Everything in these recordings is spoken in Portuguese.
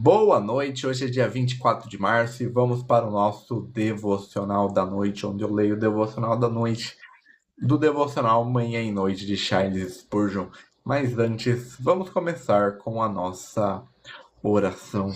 Boa noite, hoje é dia 24 de março e vamos para o nosso devocional da noite, onde eu leio o devocional da noite do devocional Manhã e Noite de Charles Spurgeon. Mas antes, vamos começar com a nossa oração.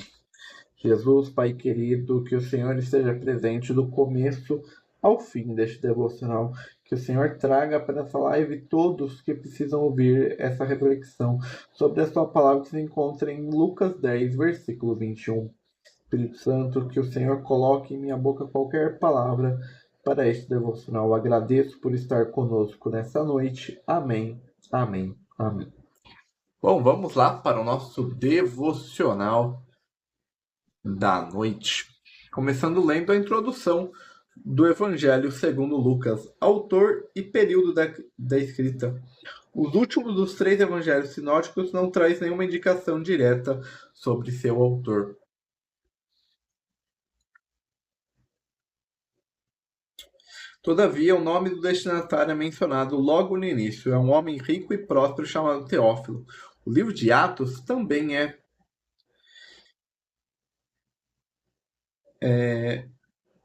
Jesus, Pai querido, que o Senhor esteja presente do começo ao fim deste devocional. Que o Senhor traga para essa live todos que precisam ouvir essa reflexão sobre a sua palavra que se encontra em Lucas 10, versículo 21. Espírito Santo, que o Senhor coloque em minha boca qualquer palavra para este devocional. Agradeço por estar conosco nessa noite. Amém, amém, amém. Bom, vamos lá para o nosso devocional da noite. Começando lendo a introdução do Evangelho segundo Lucas, autor e período da escrita. Os últimos dos 3 evangelhos sinóticos não traz nenhuma indicação direta sobre seu autor. Todavia, o nome do destinatário é mencionado logo no início. É um homem rico e próspero chamado Teófilo. O livro de Atos também é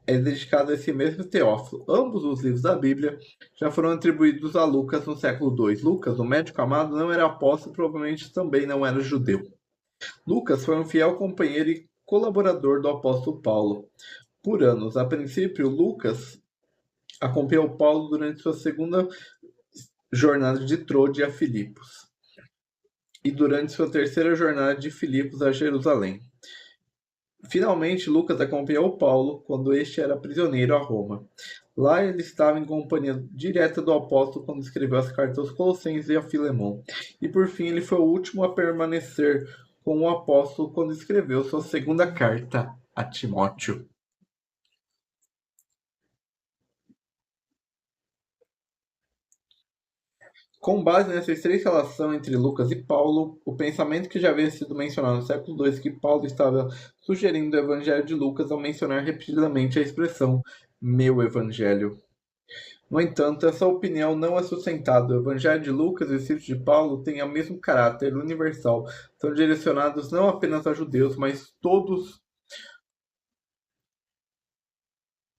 dedicado a esse mesmo Teófilo. Ambos os livros da Bíblia já foram atribuídos a Lucas no século II. Lucas, o médico amado, não era apóstolo e provavelmente também não era judeu. Lucas foi um fiel companheiro e colaborador do apóstolo Paulo. Por anos, a princípio, Lucas acompanhou Paulo durante sua segunda jornada de Trode a Filipos e durante sua terceira jornada de Filipos a Jerusalém. Finalmente, Lucas acompanhou Paulo quando este era prisioneiro a Roma. Lá ele estava em companhia direta do apóstolo quando escreveu as cartas aos Colossenses e a Filemon. E por fim, ele foi o último a permanecer com o apóstolo quando escreveu sua segunda carta a Timóteo. Com base nessa estreita relação entre Lucas e Paulo, o pensamento que já havia sido mencionado no século II que Paulo estava sugerindo o Evangelho de Lucas ao mencionar repetidamente a expressão meu Evangelho. No entanto, essa opinião não é sustentada. O Evangelho de Lucas e o escrito de Paulo têm o mesmo caráter universal. São direcionados não apenas a judeus, mas todos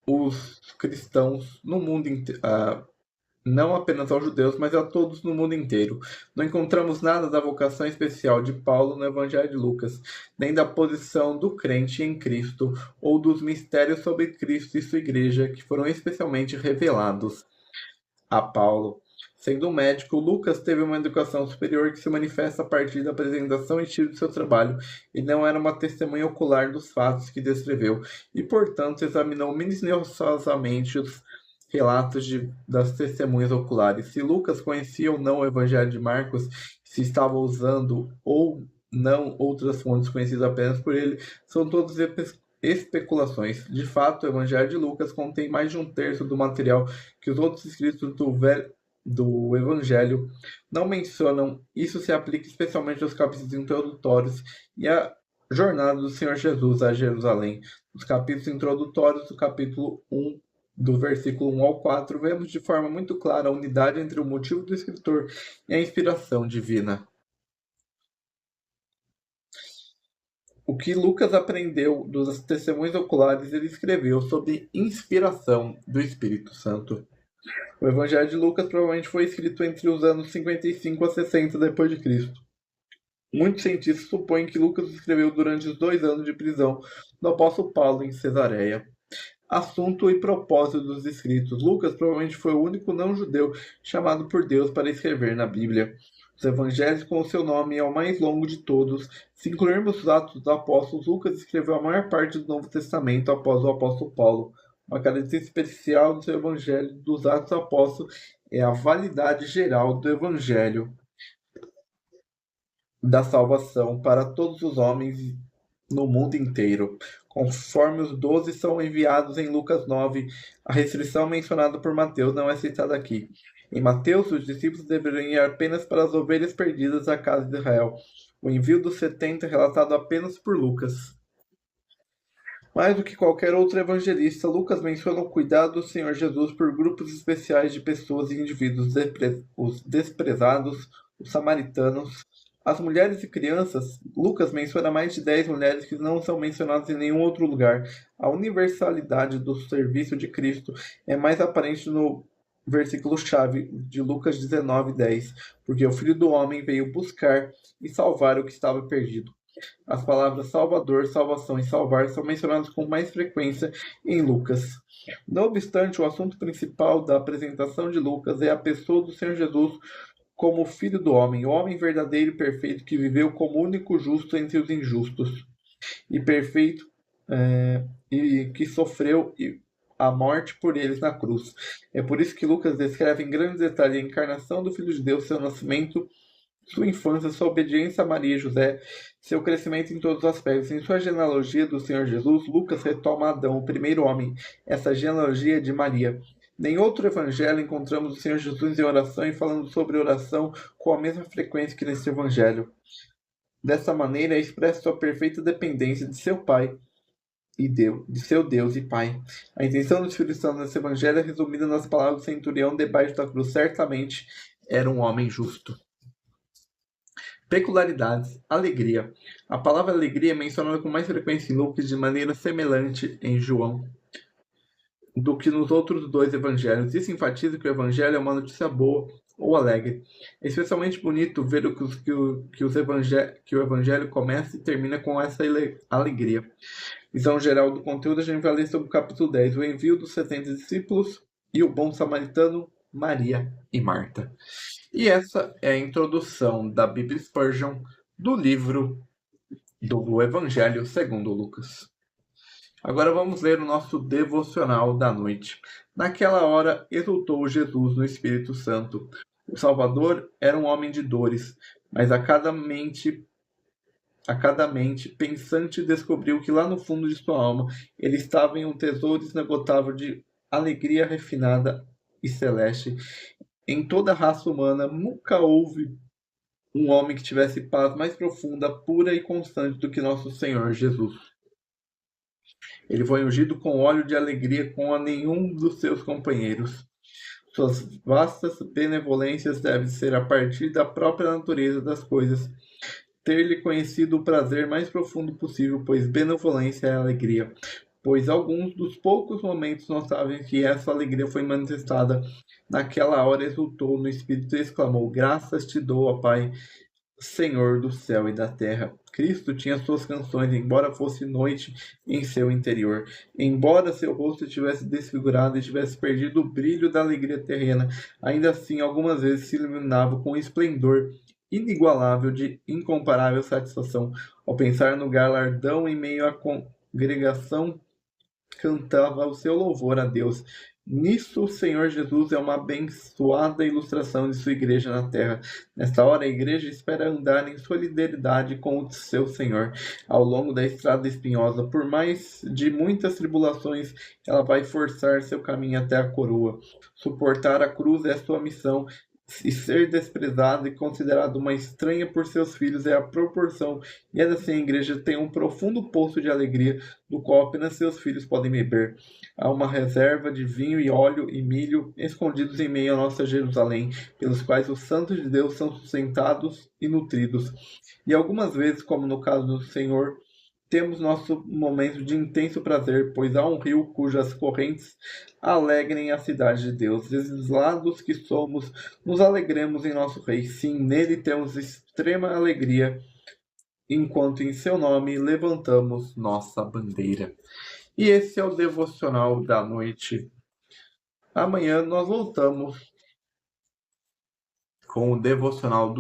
os cristãos no mundo inteiro. Não apenas aos judeus, mas a todos no mundo inteiro. Não encontramos nada da vocação especial de Paulo no Evangelho de Lucas, nem da posição do crente em Cristo, ou dos mistérios sobre Cristo e sua igreja, que foram especialmente revelados a Paulo. Sendo um médico, Lucas teve uma educação superior que se manifesta a partir da apresentação e estilo de seu trabalho, e não era uma testemunha ocular dos fatos que descreveu, e portanto examinou minuciosamente os relatos das testemunhas oculares. Se Lucas conhecia ou não o Evangelho de Marcos, se estava usando ou não outras fontes conhecidas apenas por ele, são todas especulações. De fato, o Evangelho de Lucas contém mais de um terço do material que os outros escritos do Evangelho não mencionam. Isso se aplica especialmente aos capítulos introdutórios e à jornada do Senhor Jesus a Jerusalém. Nos capítulos introdutórios do capítulo 1, do versículo 1 ao 4, vemos de forma muito clara a unidade entre o motivo do escritor e a inspiração divina. O que Lucas aprendeu dos testemunhos oculares, ele escreveu sob inspiração do Espírito Santo. O Evangelho de Lucas provavelmente foi escrito entre os anos 55 a 60 depois de Cristo. Muitos cientistas supõem que Lucas escreveu durante os 2 anos de prisão do apóstolo Paulo em Cesareia. Assunto e propósito dos escritos. Lucas provavelmente foi o único não-judeu chamado por Deus para escrever na Bíblia. Os evangelhos com o seu nome é o mais longo de todos. Se incluirmos os Atos dos Apóstolos, Lucas escreveu a maior parte do Novo Testamento após o apóstolo Paulo. Uma característica especial do seu evangelho dos Atos dos Apóstolos é a validade geral do evangelho da salvação para todos os homens no mundo inteiro. Conforme os 12 são enviados em Lucas 9, a restrição mencionada por Mateus não é citada aqui. Em Mateus, os discípulos deveriam ir apenas para as ovelhas perdidas da casa de Israel. O envio dos 70 é relatado apenas por Lucas. Mais do que qualquer outro evangelista, Lucas menciona o cuidado do Senhor Jesus por grupos especiais de pessoas e indivíduos, os desprezados, os samaritanos, As mulheres e crianças, Lucas menciona mais de 10 mulheres que não são mencionadas em nenhum outro lugar. A universalidade do serviço de Cristo é mais aparente no versículo-chave de Lucas 19:10, porque o Filho do Homem veio buscar e salvar o que estava perdido. As palavras Salvador, salvação e salvar são mencionadas com mais frequência em Lucas. Não obstante, o assunto principal da apresentação de Lucas é a pessoa do Senhor Jesus como o Filho do Homem, o homem verdadeiro e perfeito que viveu como único justo entre os injustos, e perfeito e que sofreu a morte por eles na cruz. É por isso que Lucas descreve em grande detalhe a encarnação do Filho de Deus, seu nascimento, sua infância, sua obediência a Maria e José, seu crescimento em todos os aspectos. Em sua genealogia do Senhor Jesus, Lucas retoma Adão, o primeiro homem, essa genealogia de Maria. Nem outro evangelho encontramos o Senhor Jesus em oração e falando sobre oração com a mesma frequência que nesse evangelho. Dessa maneira, é expressa sua perfeita dependência de seu Pai e de seu Deus e Pai. A intenção do Espírito Santo nesse evangelho é resumida nas palavras do centurião debaixo da cruz. Certamente era um homem justo. Peculiaridades, alegria. A palavra alegria é mencionada com mais frequência em Lucas de maneira semelhante em João do que nos outros dois evangelhos. Isso enfatiza que o evangelho é uma notícia boa ou alegre. É especialmente bonito ver que o evangelho começa e termina com essa alegria. Visão geral do conteúdo a gente vai ler sobre o capítulo 10, o envio dos 70 discípulos e o bom samaritano, Maria e Marta. E essa é a introdução da Bíblia Spurgeon do livro do Evangelho segundo Lucas. Agora vamos ler o nosso devocional da noite. Naquela hora exultou Jesus no Espírito Santo. O Salvador era um homem de dores, mas a cada mente pensante descobriu que lá no fundo de sua alma ele estava em um tesouro inesgotável de alegria refinada e celeste. Em toda a raça humana nunca houve um homem que tivesse paz mais profunda, pura e constante do que nosso Senhor Jesus. Ele foi ungido com óleo de alegria como a nenhum dos seus companheiros. Suas vastas benevolências devem ser a partir da própria natureza das coisas. Ter-lhe conhecido o prazer mais profundo possível, pois benevolência é alegria. Pois alguns dos poucos momentos notáveis que essa alegria foi manifestada, naquela hora exultou no Espírito e exclamou: Graças te dou, ó Pai, Senhor do céu e da terra. Cristo tinha suas canções, embora fosse noite em seu interior. Embora seu rosto estivesse desfigurado e tivesse perdido o brilho da alegria terrena, ainda assim algumas vezes se iluminava com um esplendor inigualável de incomparável satisfação. Ao pensar no galardão em meio à congregação, cantava o seu louvor a Deus. Nisso, o Senhor Jesus é uma abençoada ilustração de sua igreja na terra. Nesta hora, a igreja espera andar em solidariedade com o seu Senhor. Ao longo da estrada espinhosa, por mais de muitas tribulações, ela vai forçar seu caminho até a coroa. Suportar a cruz é sua missão. E ser desprezado e considerado uma estranha por seus filhos é a proporção, e assim a igreja tem um profundo poço de alegria, do qual apenas seus filhos podem beber. Há uma reserva de vinho e óleo e milho escondidos em meio à nossa Jerusalém, pelos quais os santos de Deus são sustentados e nutridos. E algumas vezes, como no caso do Senhor, temos nosso momento de intenso prazer, pois há um rio cujas correntes alegrem a cidade de Deus. Exilados que somos, nos alegremos em nosso Rei. Sim, nele temos extrema alegria, enquanto em seu nome levantamos nossa bandeira. E esse é o devocional da noite. Amanhã nós voltamos com o devocional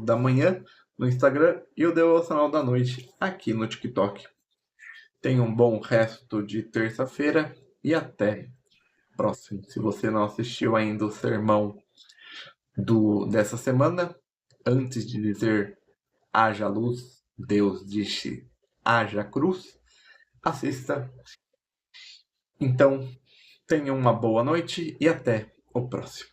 da manhã no Instagram e o devocional da noite aqui no TikTok. Tenha um bom resto de terça-feira e até próximo. Se você não assistiu ainda o sermão dessa semana, antes de dizer haja luz, Deus disse haja cruz, assista. Então, tenha uma boa noite e até o próximo.